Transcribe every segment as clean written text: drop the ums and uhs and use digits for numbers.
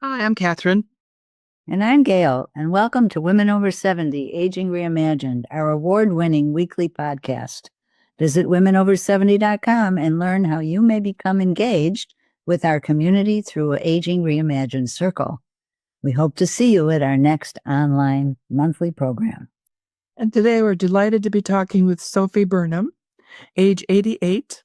Hi, I'm Catherine. And I'm Gail, and welcome to Women Over 70, Aging Reimagined, our award-winning weekly podcast. Visit womenover70.com and learn how you may become engaged with our community through an Aging Reimagined circle. We hope to see you at our next online monthly program. And today we're delighted to be talking with Sophy Burnham, age 88.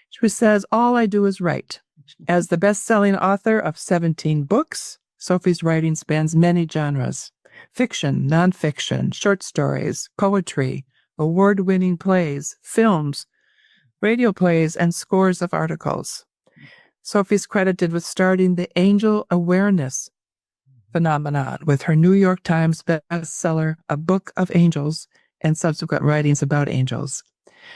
She says, "All I do is write." As the best-selling author of 17 books, Sophy's writing spans many genres: fiction, nonfiction, short stories, poetry, award-winning plays, films, radio plays, and scores of articles. Sophy's credited with starting the angel awareness phenomenon with her New York Times bestseller, A Book of Angels, and subsequent writings about angels.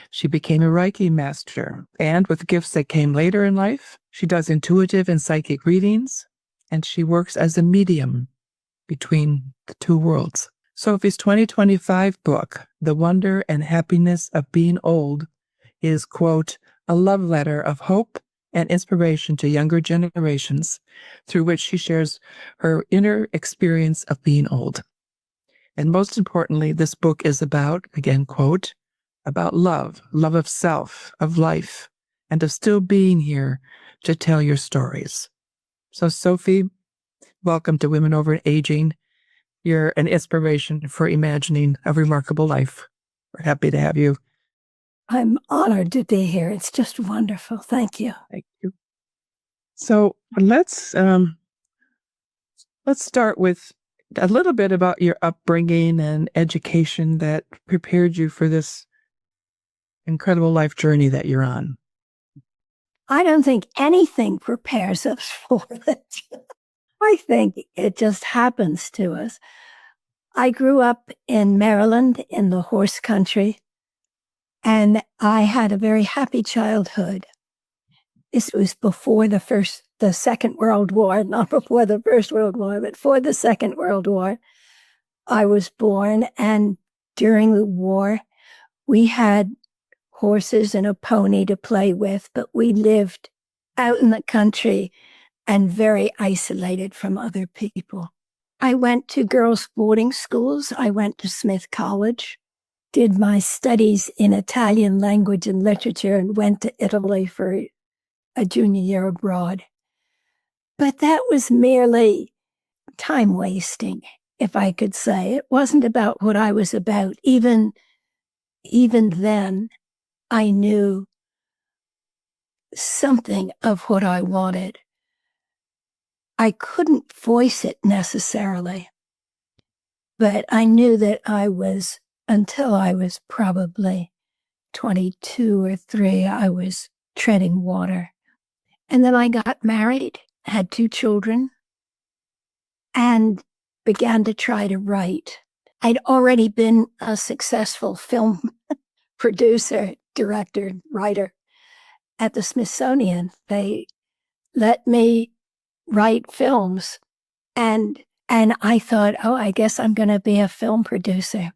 She became a Reiki master, and with gifts that came later in life, she does intuitive and psychic readings, and she works as a medium between the two worlds. Sophy's 2025 book, The Wonder and Happiness of Being Old, is, quote, a love letter of hope and inspiration to younger generations, through which she shares her inner experience of being old. And most importantly, this book is about, again, quote, about love of self, of life, and of still being here to tell your stories. So, Sophy, welcome to Women Over Aging. You're an inspiration for imagining a remarkable life. We're happy to have you. I'm honored to be here. It's just wonderful. Thank you. Thank you. So let's start with a little bit about your upbringing and education that prepared you for this incredible life journey that you're on. I don't think anything prepares us for it. I think it just happens to us. I grew up in Maryland in the horse country, and I had a very happy childhood. This was before the Second World War, not before the First World War, but for the Second World War. I was born, and during the war, we had horses and a pony to play with, but we lived out in the country and very isolated from other people. I went to girls' boarding schools. I went to Smith College, did my studies in Italian language and literature, and went to Italy for a junior year abroad. But that was merely time wasting, if I could say. It wasn't about what I was about. Even then, I knew something of what I wanted. I couldn't voice it necessarily, but I knew that until I was probably 22 or 3, I was treading water. And then I got married, had 2 children, and began to try to write. I'd already been a successful film producer, director, writer at the Smithsonian. They let me write films, and I thought, oh, I guess I'm going to be a film producer.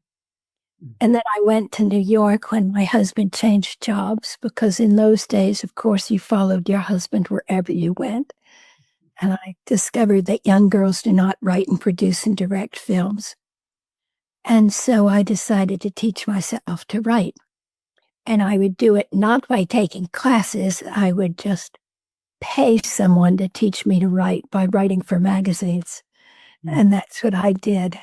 And then I went to New York when my husband changed jobs, because in those days, of course, you followed your husband wherever you went. And I discovered that young girls do not write and produce and direct films. And so I decided to teach myself to write. And I would do it not by taking classes. I would just pay someone to teach me to write by writing for magazines. And that's what I did.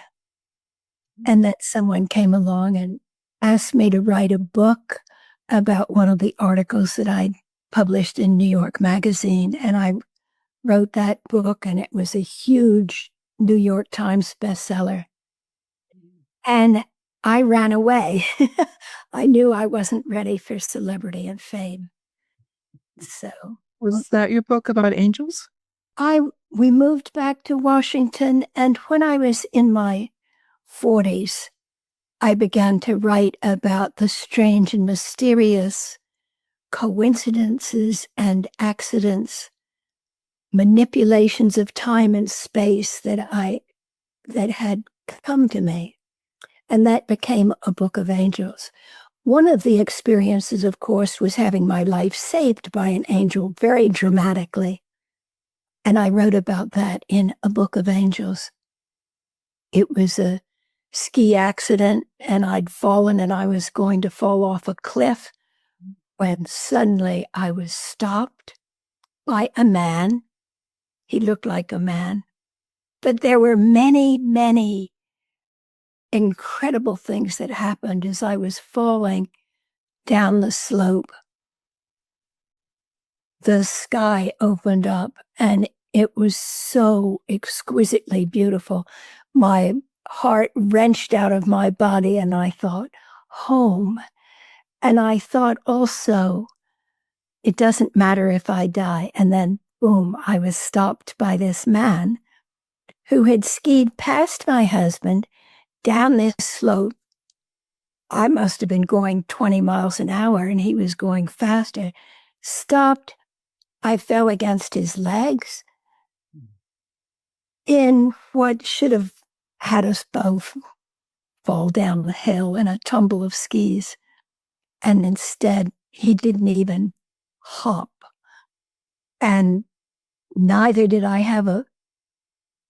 And then someone came along and asked me to write a book about one of the articles that I published in New York Magazine. And I wrote that book, and it was a huge New York Times bestseller. And I ran away. I knew I wasn't ready for celebrity and fame. So, Was that your book about angels? we moved back to Washington, and when I was in my 40s, I began to write about the strange and mysterious coincidences and accidents, manipulations of time and space that had come to me. And that became a book of angels. One of the experiences, of course, was having my life saved by an angel very dramatically. And I wrote about that in A Book of Angels. It was a ski accident, and I'd fallen and I was going to fall off a cliff when suddenly I was stopped by a man. He looked like a man. But there were many, many incredible things that happened as I was falling down the slope. The sky opened up and it was so exquisitely beautiful. My heart wrenched out of my body and I thought, home. And I thought also, it doesn't matter if I die. And then, boom, I was stopped by this man who had skied past my husband down this slope. I must have been going 20 miles an hour and he was going faster. Stopped. I fell against his legs in what should have had us both fall down the hill in a tumble of skis. And instead, he didn't even hop. And neither did I have a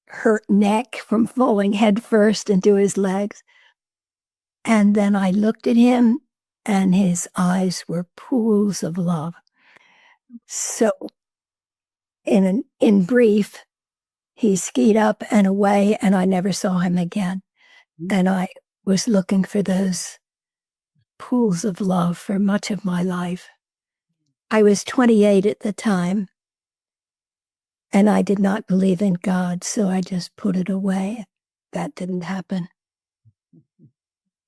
hurt neck from falling headfirst into his legs. And then I looked at him and his eyes were pools of love. So in brief, he skied up and away and I never saw him again. And I was looking for those pools of love for much of my life. I was 28 at the time and I did not believe in God, so I just put it away. That didn't happen.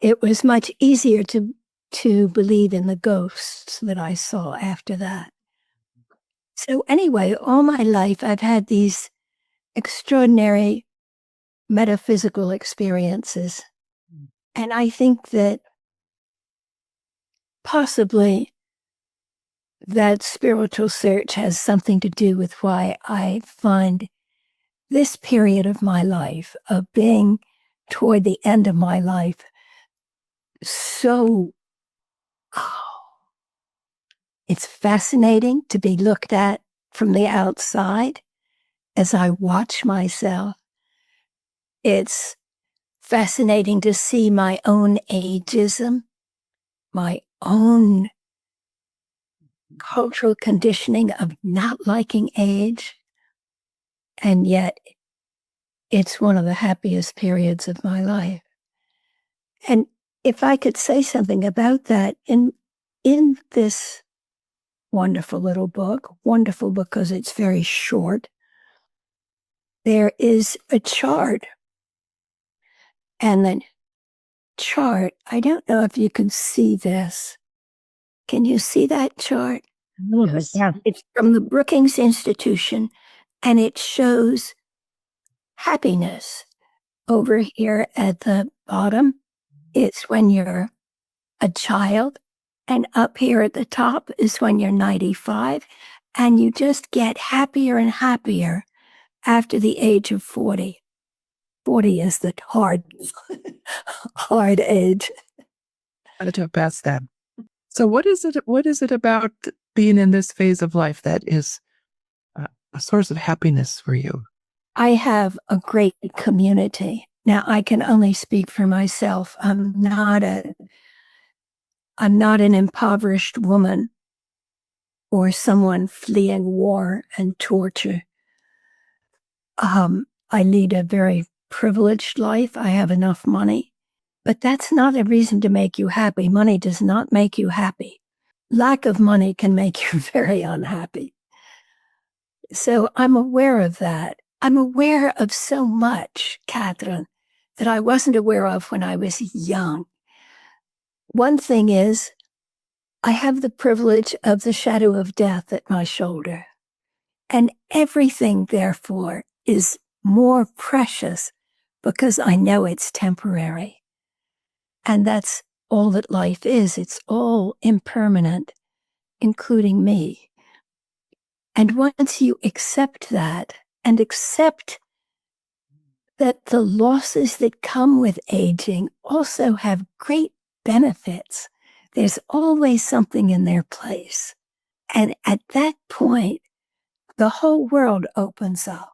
It was much easier to believe in the ghosts that I saw after that. So anyway, all my life I've had these extraordinary metaphysical experiences. And I think that possibly that spiritual search has something to do with why I find this period of my life, of being toward the end of my life, so, it's fascinating to be looked at from the outside as I watch myself. It's fascinating to see my own ageism, my own cultural conditioning of not liking age. And yet, it's one of the happiest periods of my life. And if I could say something about that, in this wonderful little book, wonderful because it's very short, there is a chart. And the chart, I don't know if you can see this. Can you see that chart? Yes. Yeah. It's from the Brookings Institution, and it shows happiness. Over here at the bottom, it's when you're a child, and up here at the top is when you're 95, and you just get happier and happier after the age of 40. 40 is the hard age. How to talk past that. So what is it about being in this phase of life that is a source of happiness for you? I have a great community. Now, I can only speak for myself. I'm not an impoverished woman or someone fleeing war and torture. I lead a very privileged life. I have enough money. But that's not a reason to make you happy. Money does not make you happy. Lack of money can make you very unhappy. So I'm aware of that. I'm aware of so much, Catherine, that I wasn't aware of when I was young. One thing is, I have the privilege of the shadow of death at my shoulder. And everything, therefore, is more precious because I know it's temporary. And that's all that life is. It's all impermanent, including me. And once you accept that, and accept that the losses that come with aging also have great benefits, there's always something in their place. And at that point, the whole world opens up.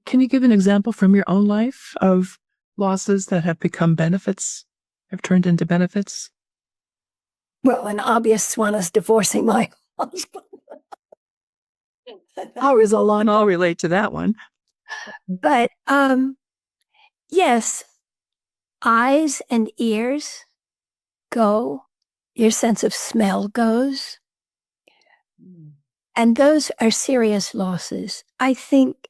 Can you give an example from your own life of losses that have become benefits, have turned into benefits? Well, an obvious one is divorcing my husband. I was a long I'll relate to that one. But yes, eyes and ears go, your sense of smell goes, and those are serious losses. I think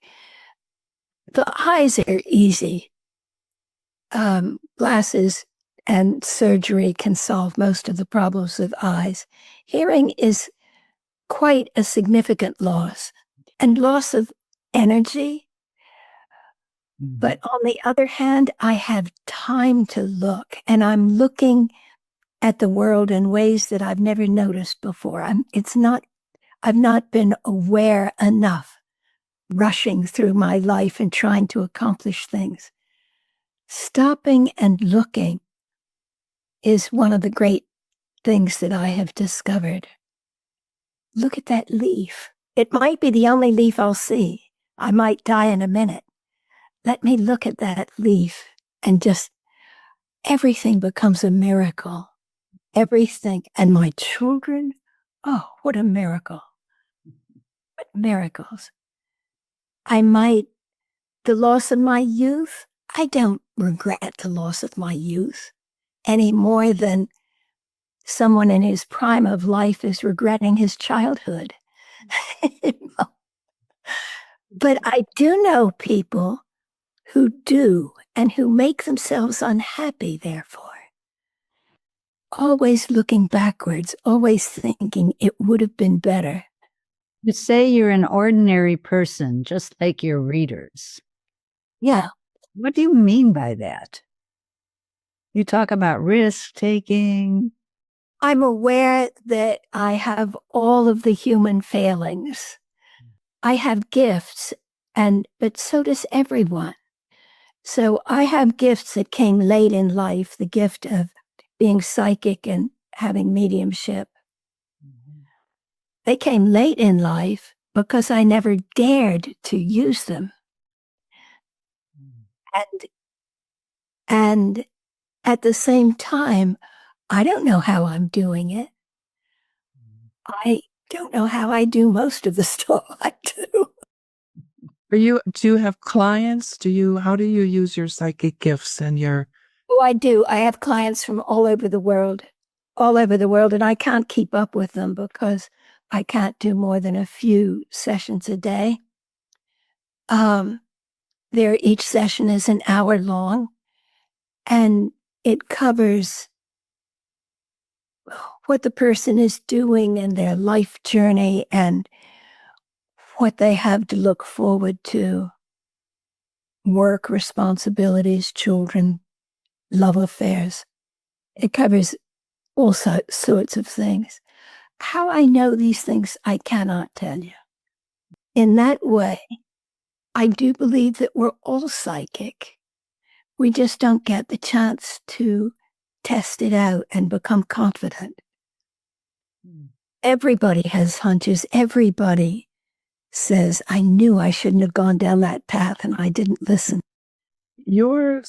the eyes are easy. Glasses and surgery can solve most of the problems with eyes. Hearing is quite a significant loss, and loss of energy. But on the other hand, I have time to look, and I'm looking at the world in ways that I've never noticed before. I've not been aware enough, rushing through my life and trying to accomplish things. Stopping and looking is one of the great things that I have discovered. Look at that leaf. It might be the only leaf I'll see. I might die in a minute. Let me look at that leaf, and just everything becomes a miracle. Everything. And my children, oh, what a miracle. What miracles. The loss of my youth, I don't regret the loss of my youth any more than someone in his prime of life is regretting his childhood. But I do know people who do, and who make themselves unhappy, therefore. Always looking backwards, always thinking it would have been better. You say you're an ordinary person, just like your readers. Yeah. What do you mean by that? You talk about risk-taking. I'm aware that I have all of the human failings. I have gifts, but so does everyone. So I have gifts that came late in life, the gift of being psychic and having mediumship. They came late in life because I never dared to use them. And at the same time, I don't know how I'm doing it. I don't know how I do most of the stuff I do. Do you have clients? How do you use your psychic gifts and your... Oh, I do. I have clients from all over the world, and I can't keep up with them because I can't do more than a few sessions a day. Each session is an hour long, and it covers what the person is doing in their life journey and what they have to look forward to. Work, responsibilities, children, love affairs. It covers all sorts of things. How I know these things, I cannot tell you. In that way, I do believe that we're all psychic. We just don't get the chance to test it out and become confident. Everybody has hunches. Everybody says, I knew I shouldn't have gone down that path and I didn't listen. Your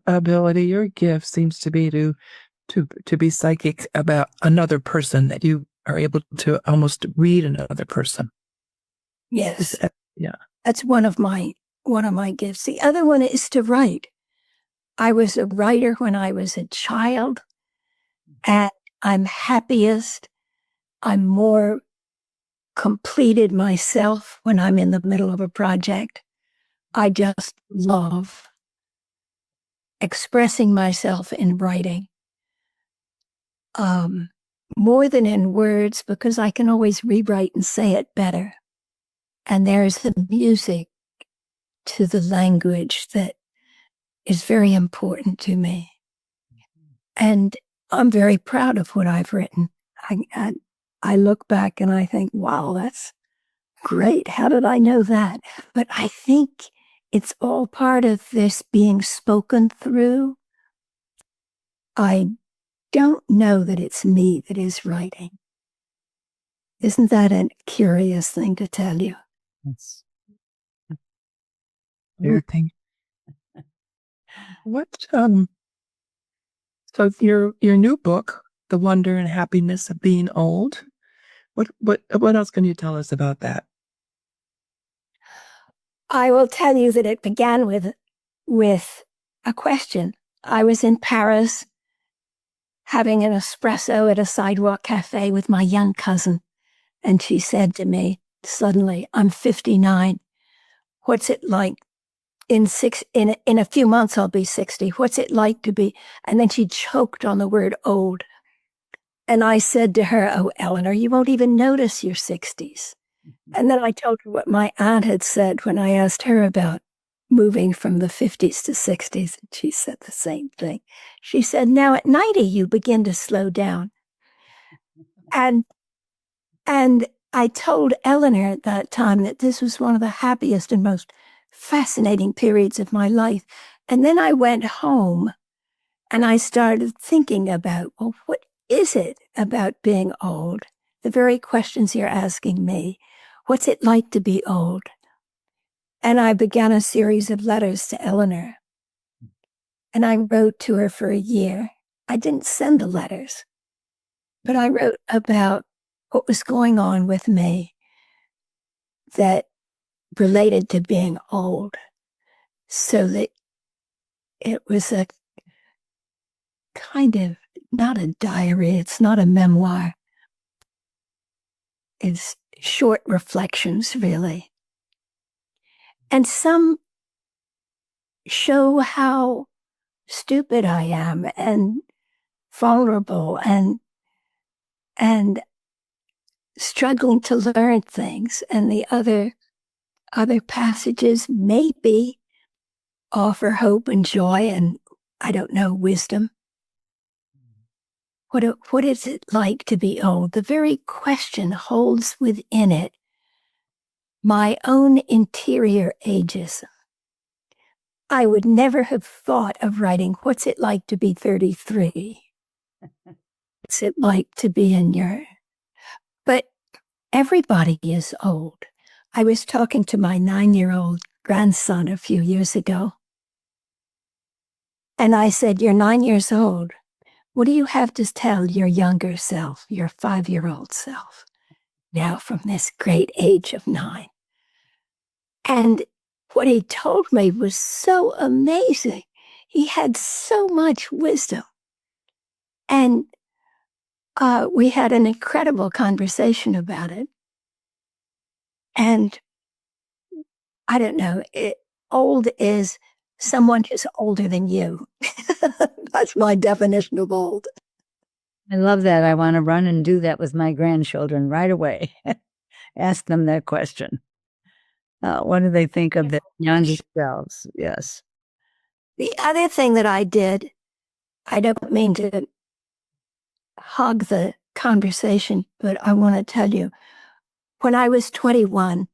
ability, your gift seems to be to be psychic about another person, that you are able to almost read another person. Yes. Yeah. That's one of my gifts. The other one is to write. I was a writer when I was a child, and I'm happiest. I'm more completed myself when I'm in the middle of a project. I just love expressing myself in writing. More than in words, because I can always rewrite and say it better. And there's the music to the language that is very important to me. And I'm very proud of what I've written. I look back and I think, wow, that's great. How did I know that? But I think it's all part of this being spoken through. I don't know that it's me that is writing. Isn't that a curious thing to tell you? It's Weird thing. What so your new book, The Wonder and Happiness of Being Old, what else can you tell us about that? I will tell you that it began with a question. I was in Paris having an espresso at a sidewalk cafe with my young cousin, and she said to me suddenly, "I'm 59. What's it like in a few months I'll be 60. What's it like to be?" And then she choked on the word old. And I said to her, "Oh, Eleanor, you won't even notice your 60s." And then I told her what my aunt had said when I asked her about moving from the 50s to 60s. And she said the same thing. She said, "Now at 90, you begin to slow down." And I told Eleanor at that time that this was one of the happiest and most fascinating periods of my life. And then I went home and I started thinking about, well, what is it about being old? The very questions you're asking me. What's it like to be old? And I began a series of letters to Eleanor. And I wrote to her for a year. I didn't send the letters, but I wrote about what was going on with me that related to being old, so that it was a kind of, not a diary, it's not a memoir. It's short reflections, really. And some show how stupid I am and vulnerable and struggling to learn things. And the other passages maybe offer hope and joy and, I don't know, wisdom. What is it like to be old? The very question holds within it my own interior ageism. I would never have thought of writing, what's it like to be 33? What's it like to be in your... But everybody is old. I was talking to my 9-year-old grandson a few years ago. And I said, "You're 9 years old. What do you have to tell your younger self, your 5-year-old self, now from this great age of 9? And what he told me was so amazing. He had so much wisdom. And we had an incredible conversation about it. And I don't know, old is someone who's older than you. That's my definition of old. I love that. I want to run and do that with my grandchildren right away. Ask them that question. What do they think of their younger selves? Yes. The other thing that I did, I don't mean to hog the conversation, but I want to tell you, when I was 21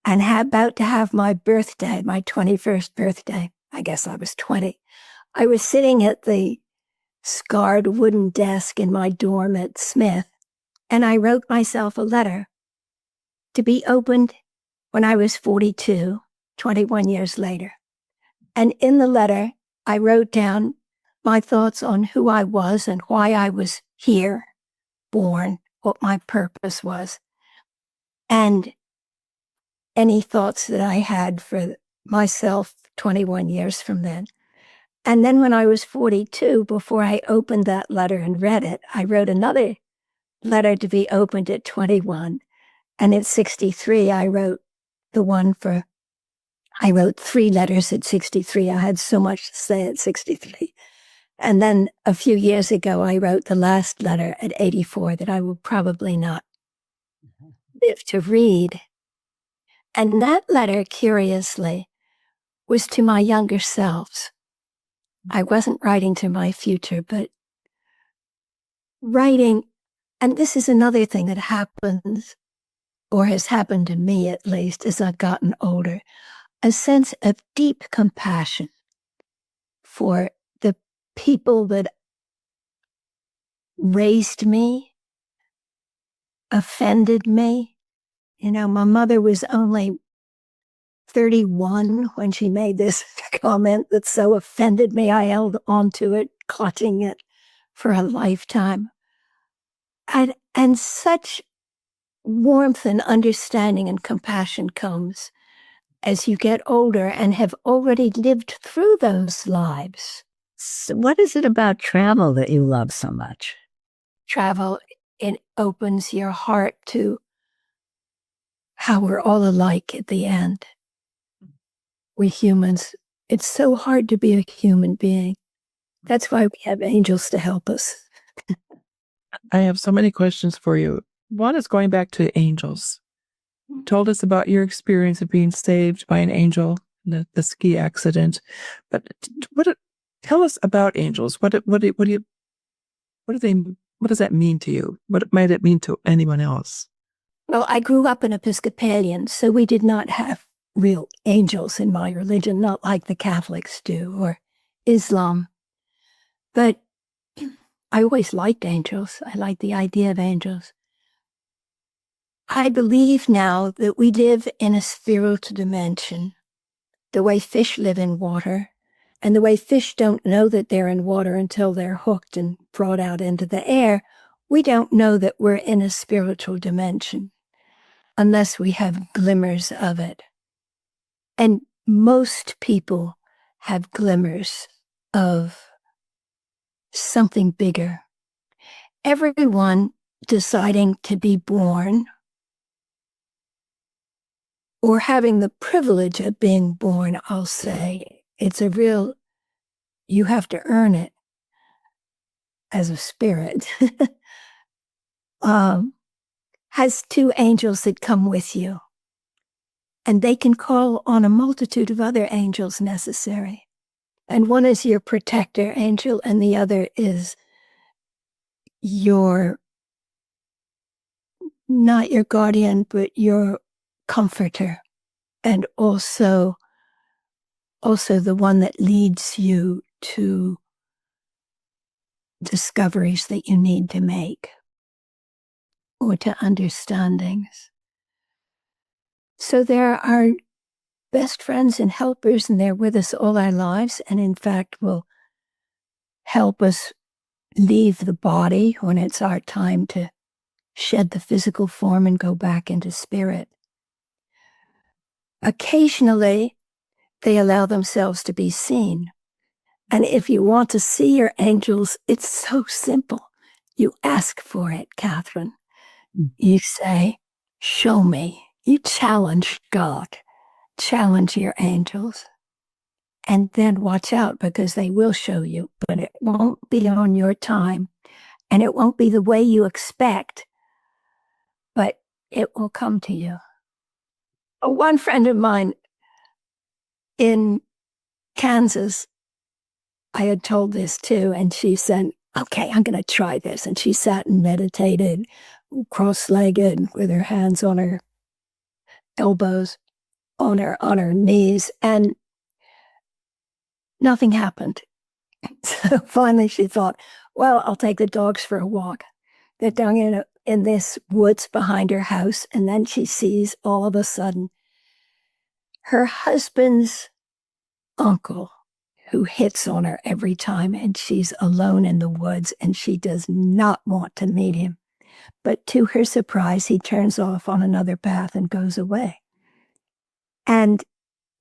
and about to have my birthday, my 21st birthday, I guess I was 20, I was sitting at the scarred wooden desk in my dorm at Smith, and I wrote myself a letter to be opened when I was 42, 21 years later. And in the letter, I wrote down my thoughts on who I was and why I was here, born, what my purpose was, and any thoughts that I had for myself 21 years from then. And then when I was 42, before I opened that letter and read it, I wrote another letter to be opened at 21. And at 63, I wrote 3 letters at 63. I had so much to say at 63. And then a few years ago, I wrote the last letter at 84 that I will probably not live to read. And that letter, curiously, was to my younger selves. I wasn't writing to my future, but writing, and this is another thing that happens, or has happened to me at least, as I've gotten older, a sense of deep compassion for the people that raised me, offended me. My mother was only 31 when she made this comment that so offended me. I held on to it, clutching it for a lifetime. And such warmth and understanding and compassion comes as you get older and have already lived through those lives. So what is it about travel that you love so much? Travel, it opens your heart to how we're all alike at the end. We humans, it's so hard to be a human being. That's why we have angels to help us. I have so many questions for you. One is going back to angels. You told us about your experience of being saved by an angel in the ski accident, but tell us about angels. What does that mean to you? What might it mean to anyone else? Well, I grew up an Episcopalian, so we did not have real angels in my religion, not like the Catholics do or Islam. But I always liked angels. I liked the idea of angels. I believe now that we live in a spiritual dimension, the way fish live in water, and the way fish don't know that they're in water until they're hooked and brought out into the air. We don't know that we're in a spiritual dimension unless we have glimmers of it. And most people have glimmers of something bigger. Everyone deciding to be born or having the privilege of being born, I'll say, you have to earn it as a spirit, has two angels that come with you. And they can call on a multitude of other angels necessary. And one is your protector angel, and the other is not your guardian, but your comforter. And also the one that leads you to discoveries that you need to make or to understandings. So there are best friends and helpers, and they're with us all our lives, and in fact will help us leave the body when it's our time to shed the physical form and go back into spirit. Occasionally, they allow themselves to be seen. And if you want to see your angels, it's so simple. You ask for it, Catherine. You say, show me. You challenge God. Challenge your angels. And then watch out, because they will show you, but it won't be on your time. And it won't be the way you expect, but it will come to you. One friend of mine in Kansas, I had told this too, and she said, okay, I'm going to try this. And she sat and meditated, cross-legged, with her hands on her elbows, on her knees, and nothing happened. So finally she thought, well, I'll take the dogs for a walk. They're down in this woods behind her house, and then she sees all of a sudden her husband's uncle, who hits on her every time, and she's alone in the woods, and she does not want to meet him. But to her surprise, he turns off on another path and goes away. And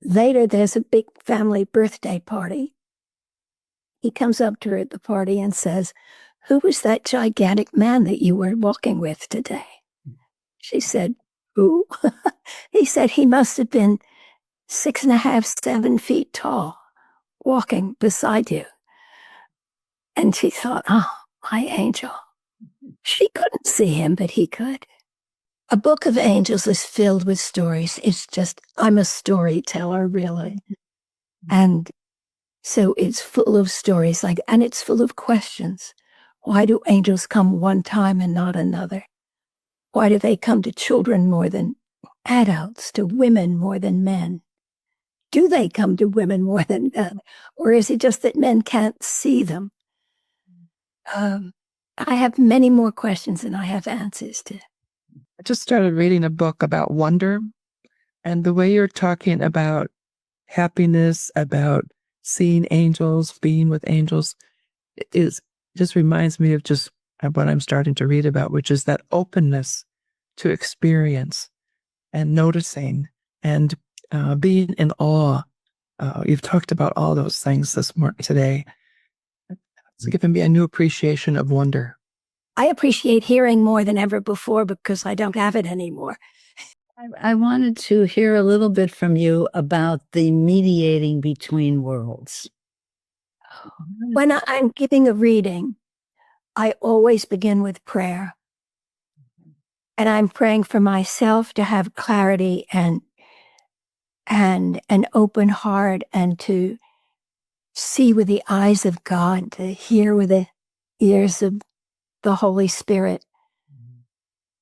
later, there's a big family birthday party. He comes up to her at the party and says, who was that gigantic man that you were walking with today? She said, who? He said he must have been 6.5, 7 feet tall, walking beside you. And she thought, oh, my angel. She couldn't see him, but he could. A book of angels is filled with stories. It's just, I'm a storyteller, really. And so it's full of stories, and it's full of questions. Why do angels come one time and not another? Why do they come to children more than adults, to women more than men? Do they come to women more than men? Or is it just that men can't see them? I have many more questions than I have answers to. I just started reading a book about wonder, and the way you're talking about happiness, about seeing angels, being with angels, is just reminds me of just what I'm starting to read about, which is that openness to experience and noticing and being in awe. You've talked about all those things today. It's given me a new appreciation of wonder. I appreciate hearing more than ever before because I don't have it anymore. I wanted to hear a little bit from you about the mediating between worlds. When I'm giving a reading, I always begin with prayer. And I'm praying for myself to have clarity and an open heart and to see with the eyes of God, to hear with the ears of the Holy Spirit,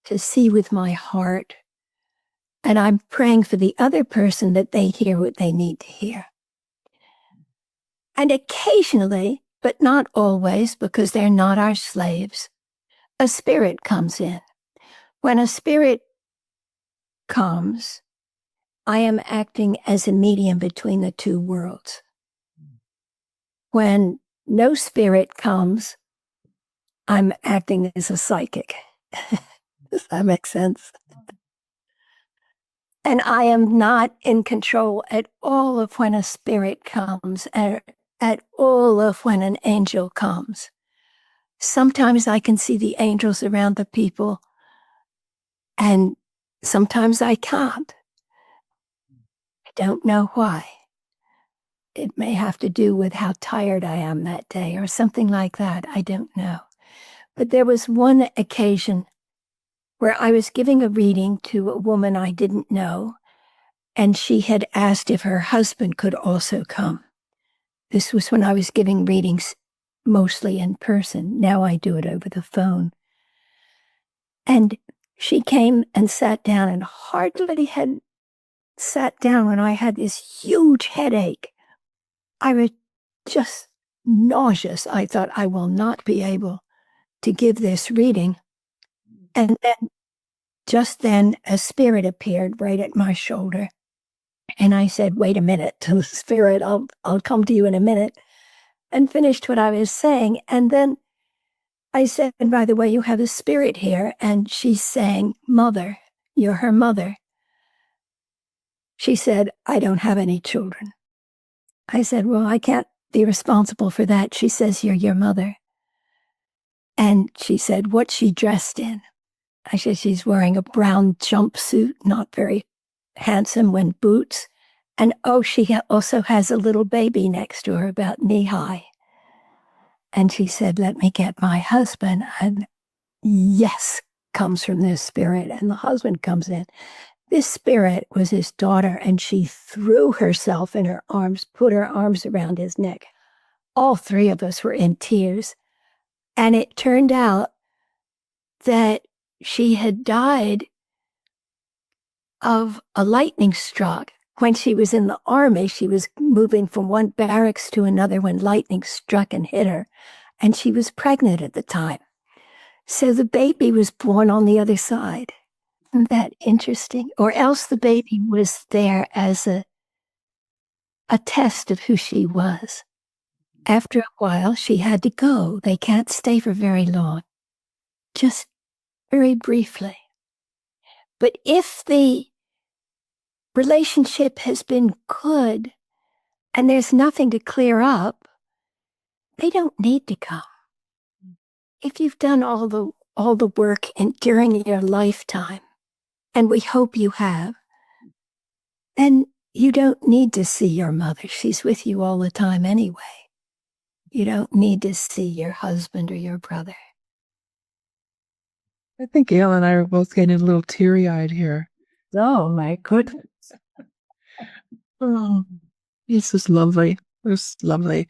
to see with my heart. And I'm praying for the other person that they hear what they need to hear. And occasionally, but not always, because they're not our slaves, a spirit comes in. When a spirit comes, I am acting as a medium between the two worlds. When no spirit comes, I'm acting as a psychic. Does that make sense? And I am not in control at all of when a spirit comes, at all of when an angel comes. Sometimes I can see the angels around the people, and sometimes I can't. I don't know why. It may have to do with how tired I am that day or something like that. I don't know. But there was one occasion where I was giving a reading to a woman I didn't know, and she had asked if her husband could also come. This was when I was giving readings mostly in person. Now I do it over the phone. And she came and sat down and hardly had sat down when I had this huge headache. I was just nauseous. I thought I will not be able to give this reading. And then, just then, a spirit appeared right at my shoulder. And I said, wait a minute, to the spirit, I'll come to you in a minute, and finished what I was saying. And then I said, and by the way, you have a spirit here. And she's saying, Mother, you're her mother. She said, I don't have any children. I said, well, I can't be responsible for that. She says, you're your mother. And she said, what's she dressed in? I said, she's wearing a brown jumpsuit, not very handsome, when boots. And oh, she also has a little baby next to her about knee high. And she said, let me get my husband. And yes comes from this spirit. And the husband comes in. This spirit was his daughter, and she threw herself in her arms, put her arms around his neck. All three of us were in tears. And it turned out that she had died of a lightning struck. When she was in the army, she was moving from one barracks to another when lightning struck and hit her. And she was pregnant at the time. So the baby was born on the other side. Isn't that interesting? Or else the baby was there as a test of who she was. After a while, she had to go. They can't stay for very long. Just very briefly. But if the relationship has been good and there's nothing to clear up, they don't need to come. If you've done all the work during your lifetime, and we hope you have, then you don't need to see your mother. She's with you all the time anyway. You don't need to see your husband or your brother. I think Gail and I are both getting a little teary-eyed here. Oh, my goodness. Oh, this is lovely. This is lovely.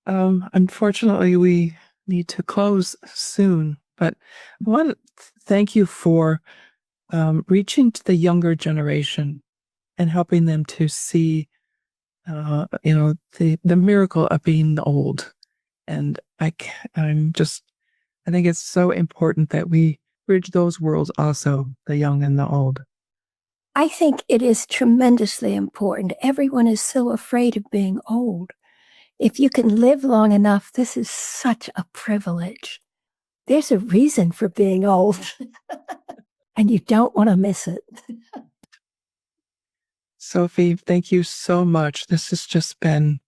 Unfortunately, we need to close soon, but I want to thank you for reaching to the younger generation and helping them to see, the miracle of being old. And I think it's so important that we bridge those worlds also, the young and the old? I think it is tremendously important. Everyone is so afraid of being old. If you can live long enough, this is such a privilege. There's a reason for being old, and you don't want to miss it. Sophy, thank you so much. This has just been,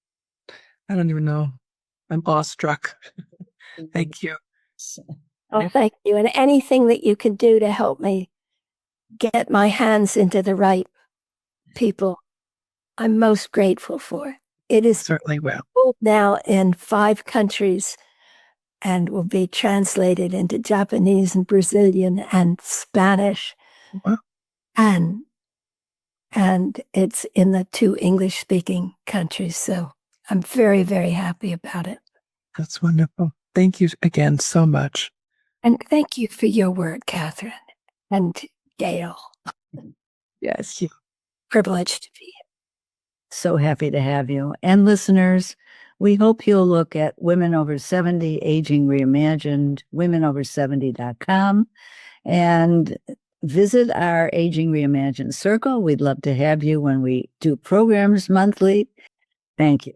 I don't even know. I'm awestruck. Thank you. Oh, thank you. And anything that you can do to help me get my hands into the right people, I'm most grateful for. It is Certainly will. now in 5 countries and will be translated into Japanese and Brazilian and Spanish. Wow. And it's in the 2 English-speaking countries. So I'm very, very happy about it. That's wonderful. Thank you again so much. And thank you for your work, Catherine and Gail. Yes. Privileged to be here. So happy to have you. And listeners, we hope you'll look at Women Over 70, Aging Reimagined, womenover70.com, and visit our Aging Reimagined circle. We'd love to have you when we do programs monthly. Thank you.